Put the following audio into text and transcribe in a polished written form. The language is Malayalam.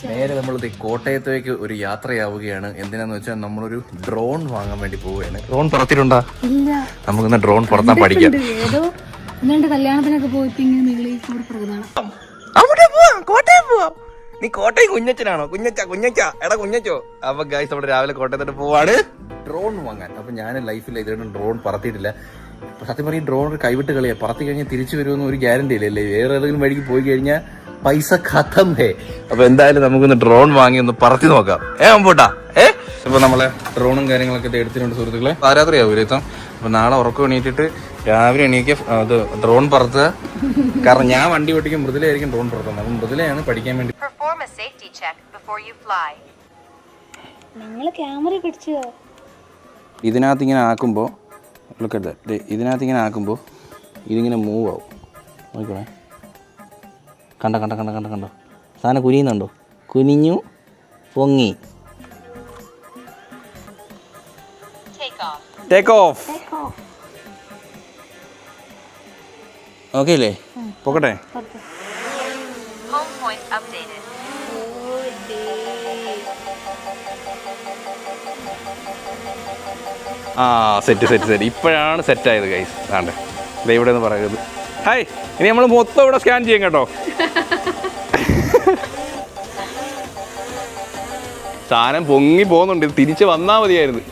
നേരെ നമ്മളിത് കോട്ടയത്തേക്ക് ഒരു യാത്രയാവുകയാണ്. എന്തിനാന്ന് വെച്ചാൽ നമ്മളൊരു ഡ്രോൺ വാങ്ങാൻ വേണ്ടി പോവുകയാണ്. ഡ്രോൺ പറത്തിട്ടുണ്ടാ? നമുക്കിന്ന് ഡ്രോൺ പറത്താൻ പഠിക്കാം. കല്യാണത്തിനൊക്കെ പോയിട്ട് അവിടെ പോവാം, കോട്ടയം പോവാം. നീ കോട്ടയം കുഞ്ഞച്ചനാണോ? കുഞ്ഞച്ച എടാ കുഞ്ഞച്ചോ. അപ്പൊ ഗൈസ് നമ്മുടെ രാവിലെ കോട്ടയത്തോട്ട് പോവാണ് ഡ്രോൺ വാങ്ങാൻ. അപ്പൊ ഞാൻ ലൈഫിൽ ഇതുവരെ ഡ്രോൺ പറത്തിയിട്ടില്ല. സത്യം പറഞ്ഞാൽ ഡ്രോൺ ഒരു കൈവിട്ട് കളിയാ. പറത്തി കഴിഞ്ഞാൽ തിരിച്ചു വരുമെന്ന് ഒരു ഗ്യാരണ്ടി ഇല്ലല്ലേ. വേറെ ഏതെങ്കിലും വഴിക്ക് പോയി കഴിഞ്ഞാൽ പൈസ ഖത്തം ഹേ. അപ്പൊ എന്തായാലും നമുക്കൊന്ന് ഡ്രോൺ വാങ്ങി ഒന്ന് പറത്തി നോക്കാം. പോട്ടാ അപ്പൊ നമ്മളെ ഡ്രോണും കാര്യങ്ങളൊക്കെ എടുത്തിട്ടുണ്ട് സുഹൃത്തുക്കളെ. പാരാത്രിയാവും എത്താം. അപ്പൊ നാളെ ഉറക്കം എണീറ്റിട്ട് രാവിലെ എണീക്കുക അത് ഡ്രോൺ പറത്തുക. കാരണം ഞാൻ വണ്ടി ഓടിക്കും, മൃദുലയായിരിക്കും ഡ്രോൺ പറത്തുന്നത്. അപ്പൊ മൃദുലയാണ് പഠിക്കാൻ വേണ്ടി. ഇതിനകത്ത് ഇങ്ങനെ ആക്കുമ്പോൾ ഇതിങ്ങനെ ആക്കുമ്പോൾ ഇതിങ്ങനെ മൂവ് ആവും. നോക്കണേ, കണ്ടോ സാധനം കുനിയുന്നുണ്ടോ? കുനിഞ്ഞു പൊങ്ങി. Take off. ഓക്കെ അല്ലേ? പോകട്ടെ. സെറ്റ് ഇപ്പോഴാണ് സെറ്റായത് ഗൈസ്. ആണ്ടെ ദേ ഇവിടെ നിന്ന് പറയുന്നത്. ഹായ്, ഇനി നമ്മൾ മൊത്തം ഇവിടെ സ്കാൻ ചെയ്യും കേട്ടോ. സാധനം പൊങ്ങി പോകുന്നുണ്ട്. ഇത് തിരിച്ച് വന്നാൽ മതിയായിരുന്നു.